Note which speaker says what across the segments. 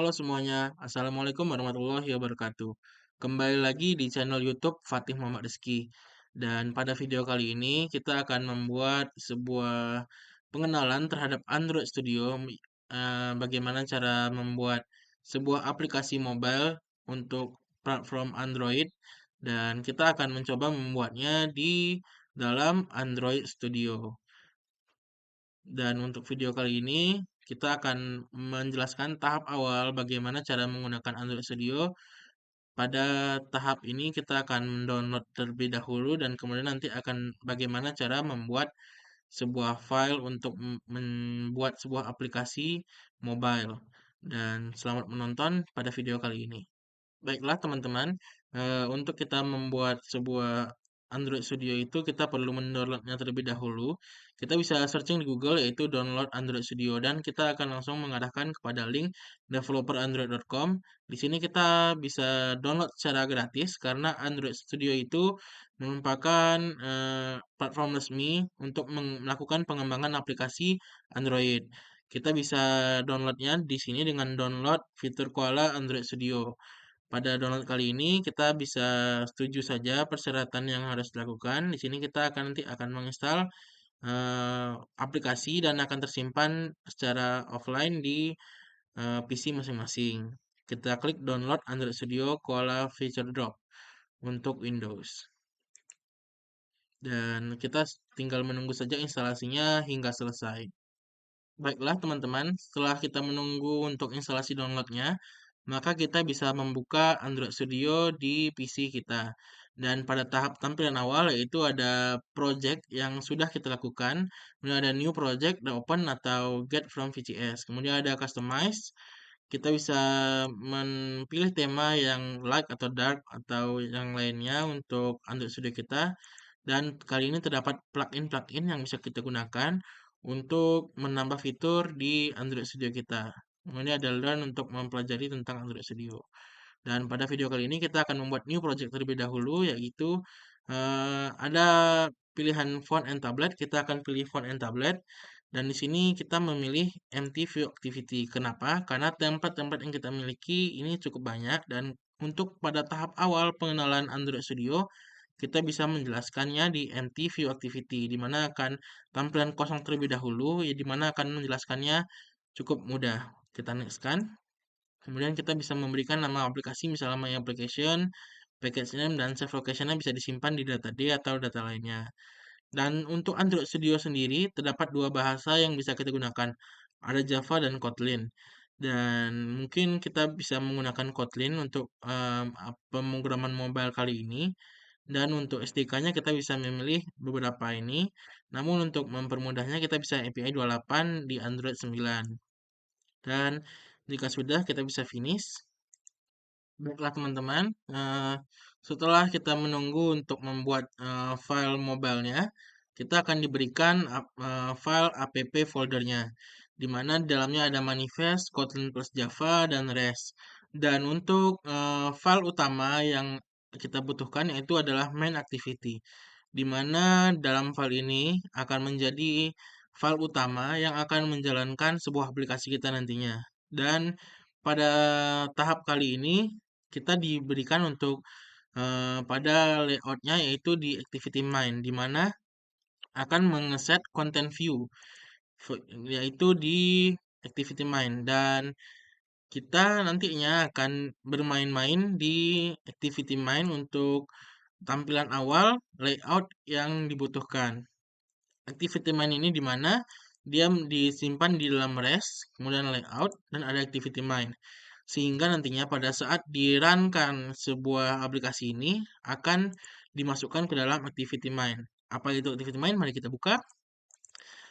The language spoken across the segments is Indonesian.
Speaker 1: Halo semuanya, Assalamualaikum warahmatullahi wabarakatuh. Kembali lagi di channel YouTube Fatih Muhammad Rizky. Dan pada video kali ini kita akan membuat sebuah pengenalan terhadap Android Studio. Bagaimana cara membuat sebuah aplikasi mobile untuk platform Android. Dan kita akan mencoba membuatnya di dalam Android Studio. Dan untuk video kali ini, kita akan menjelaskan tahap awal bagaimana cara menggunakan Android Studio. Pada tahap ini kita akan mendownload terlebih dahulu dan kemudian nanti akan bagaimana cara membuat sebuah file untuk membuat sebuah aplikasi mobile. Dan selamat menonton pada video kali ini. Baiklah teman-teman, untuk kita membuat sebuah Android Studio itu kita perlu mendownloadnya terlebih dahulu. Kita bisa searching di Google yaitu download Android Studio dan kita akan langsung mengarahkan kepada link developerandroid.com. Di sini kita bisa download secara gratis karena Android Studio itu merupakan platform resmi untuk melakukan pengembangan aplikasi Android. Kita bisa downloadnya di sini dengan download fitur Koala Android Studio. Pada download kali ini kita bisa setuju saja persyaratan yang harus dilakukan. Di sini kita nanti akan menginstal aplikasi dan akan tersimpan secara offline di PC masing-masing. Kita klik download Android Studio Koala Feature Drop untuk Windows. Dan kita tinggal menunggu saja instalasinya hingga selesai. Baiklah teman-teman, setelah kita menunggu untuk instalasi downloadnya, maka kita bisa membuka Android Studio di PC kita. Dan pada tahap tampilan awal yaitu ada project yang sudah kita lakukan, kemudian ada new project, ada open atau get from VCS. Kemudian ada customize, kita bisa memilih tema yang light atau dark atau yang lainnya untuk Android Studio kita. Dan kali ini terdapat plugin-plugin yang bisa kita gunakan untuk menambah fitur di Android Studio kita. Kemudian ada Learn untuk mempelajari tentang Android Studio. Dan pada video kali ini kita akan membuat new project terlebih dahulu, yaitu ada pilihan font and tablet. Kita akan pilih font and tablet. Dan di sini kita memilih Empty View Activity. Kenapa? Karena template-template yang kita miliki ini cukup banyak dan untuk pada tahap awal pengenalan Android Studio kita bisa menjelaskannya di Empty View Activity, di mana akan tampilan kosong terlebih dahulu, ya di mana akan menjelaskannya cukup mudah. Kita nextkan. Kemudian kita bisa memberikan nama aplikasi, misalnya My Application, package name, dan save location-nya bisa disimpan di data D atau data lainnya. Dan untuk Android Studio sendiri, terdapat dua bahasa yang bisa kita gunakan. Ada Java dan Kotlin. Dan mungkin kita bisa menggunakan Kotlin untuk pemrograman mobile kali ini. Dan untuk SDK-nya kita bisa memilih beberapa ini. Namun untuk mempermudahnya kita bisa API 28 di Android 9. Dan jika sudah kita bisa finish. Baiklah teman-teman, setelah kita menunggu untuk membuat file mobile-nya, kita akan diberikan file app foldernya, di mana di dalamnya ada manifest, Kotlin plus Java, dan REST. Dan untuk file utama yang kita butuhkan yaitu adalah main activity, di mana dalam file ini akan menjadi file utama yang akan menjalankan sebuah aplikasi kita nantinya. Dan pada tahap kali ini kita diberikan untuk pada layoutnya yaitu di activity main, di mana akan mengeset content view yaitu di activity main dan kita nantinya akan bermain-main di activity main untuk tampilan awal layout yang dibutuhkan. Activity main ini di mana dia disimpan di dalam REST, kemudian layout, dan ada activity main. Sehingga nantinya pada saat di-run-kan sebuah aplikasi ini akan dimasukkan ke dalam activity main. Apa itu activity main? Mari kita buka.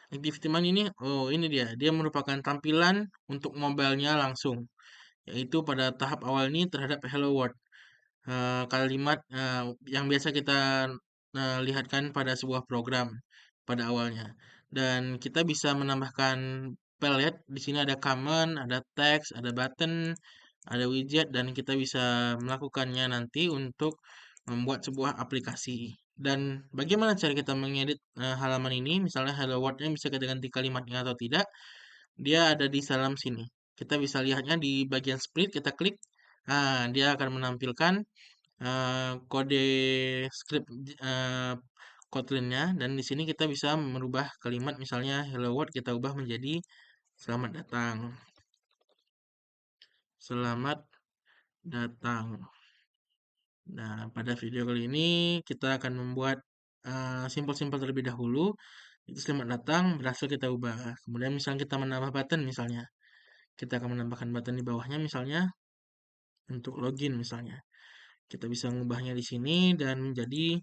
Speaker 1: Activity main ini, oh ini dia. Dia merupakan tampilan untuk mobile-nya langsung. Yaitu pada tahap awal ini terhadap Hello World. Kalimat yang biasa kita lihatkan pada sebuah program pada awalnya. Dan kita bisa menambahkan palette. Di sini ada command, ada text, ada button, ada widget, dan kita bisa melakukannya nanti untuk membuat sebuah aplikasi. Dan bagaimana cara kita mengedit halaman ini? Misalnya hello world-nya bisa kita ganti kalimatnya atau tidak. Dia ada di dalam sini. Kita bisa lihatnya di bagian split, kita klik. Nah, dia akan menampilkan kode script Kotlin-nya, dan di sini kita bisa merubah kalimat, misalnya hello world kita ubah menjadi selamat datang. Selamat datang. Nah, pada video kali ini kita akan membuat simpel-simpel terlebih dahulu. Itu selamat datang berhasil kita ubah. Kemudian misalnya kita menambah button misalnya. Kita akan menambahkan button di bawahnya misalnya untuk login misalnya. Kita bisa mengubahnya di sini dan menjadi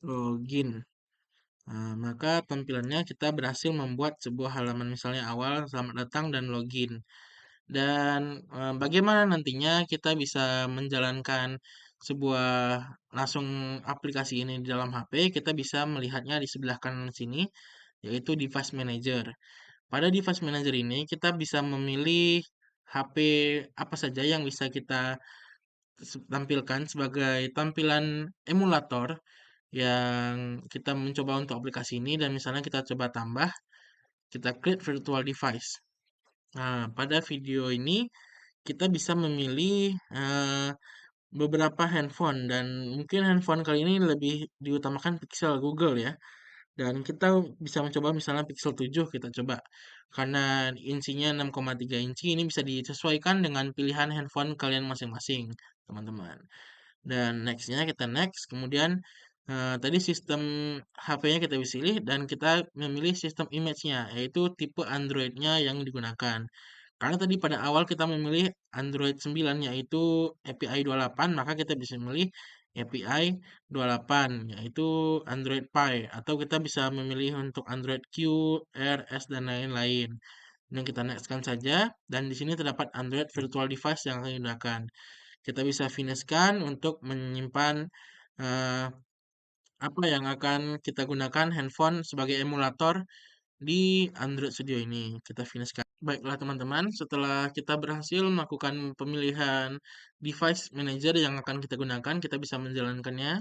Speaker 1: login. Nah, maka tampilannya kita berhasil membuat sebuah halaman misalnya awal, selamat datang, dan login. Dan bagaimana nantinya kita bisa menjalankan sebuah langsung aplikasi ini di dalam HP, kita bisa melihatnya di sebelah kanan sini, yaitu device manager. Pada device manager ini kita bisa memilih HP apa saja yang bisa kita tampilkan sebagai tampilan emulator yang kita mencoba untuk aplikasi ini, dan misalnya kita coba tambah, kita create virtual device. Nah, pada video ini kita bisa memilih beberapa handphone, dan mungkin handphone kali ini lebih diutamakan Pixel Google ya. Dan kita bisa mencoba misalnya Pixel 7 kita coba. Karena insinya 6,3 inci, ini bisa disesuaikan dengan pilihan handphone kalian masing-masing, teman-teman. Dan nextnya kita next, kemudian tadi sistem HP-nya kita pilih dan kita memilih sistem image-nya, yaitu tipe Android-nya yang digunakan. Karena tadi pada awal kita memilih Android 9 yaitu API 28, maka kita bisa memilih API 28 yaitu Android Pie, atau kita bisa memilih untuk Android Q, R, S, dan lain-lain. Dan kita next-kan saja, dan di sini terdapat Android Virtual Device yang akan digunakan. Kita bisa finishkan untuk menyimpan eh, apa yang akan kita gunakan handphone sebagai emulator di Android Studio ini. Kita finishkan. Baiklah teman-teman, setelah kita berhasil melakukan pemilihan device manager yang akan kita gunakan, kita bisa menjalankannya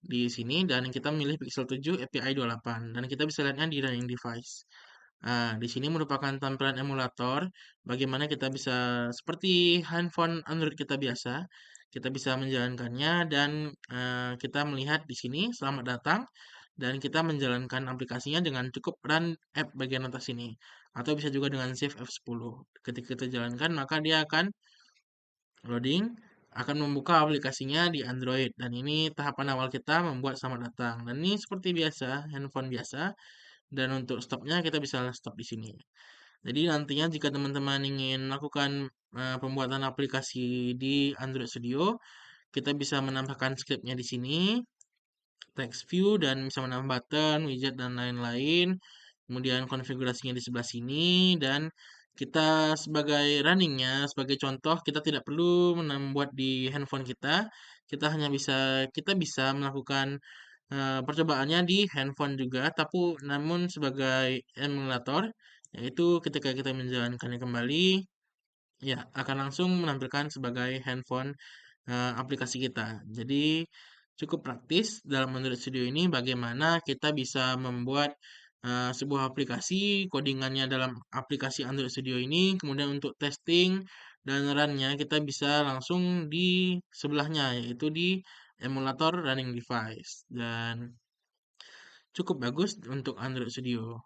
Speaker 1: di sini, dan kita memilih Pixel 7 API 28, dan kita bisa lihatnya di running device. Nah, di sini merupakan tampilan emulator bagaimana kita bisa seperti handphone Android kita biasa, kita bisa menjalankannya, dan kita melihat di sini selamat datang, dan kita menjalankan aplikasinya dengan cukup run app bagian atas ini, atau bisa juga dengan save F10. Ketika kita jalankan maka dia akan loading, akan membuka aplikasinya di Android, dan ini tahapan awal kita membuat selamat datang, dan ini seperti biasa handphone biasa, dan untuk stopnya kita bisa stop di sini. Jadi nantinya jika teman-teman ingin melakukan pembuatan aplikasi di Android Studio, kita bisa menambahkan scriptnya di sini, text view, dan bisa menambah button, widget, dan lain-lain. Kemudian konfigurasinya di sebelah sini, dan kita sebagai runningnya, sebagai contoh, kita tidak perlu membuat di handphone kita. Kita bisa melakukan percobaannya di handphone juga, tapi namun sebagai emulator, yaitu ketika kita menjalankannya kembali, ya akan langsung menampilkan sebagai handphone aplikasi kita. Jadi cukup praktis dalam Android Studio ini bagaimana kita bisa membuat sebuah aplikasi, codingannya dalam aplikasi Android Studio ini, kemudian untuk testing dan run-nya kita bisa langsung di sebelahnya, yaitu di emulator running device. Dan cukup bagus untuk Android Studio.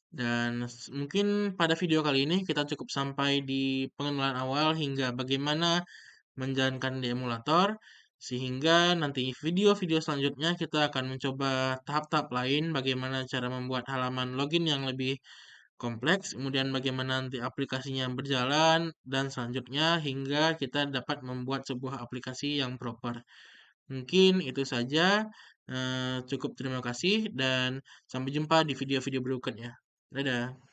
Speaker 1: Dan mungkin pada video kali ini kita cukup sampai di pengenalan awal hingga bagaimana menjalankan di emulator, sehingga nanti video-video selanjutnya kita akan mencoba tahap-tahap lain bagaimana cara membuat halaman login yang lebih kompleks, kemudian bagaimana nanti aplikasinya berjalan, dan selanjutnya hingga kita dapat membuat sebuah aplikasi yang proper. Mungkin itu saja, cukup terima kasih dan sampai jumpa di video-video berikutnya. Dadah.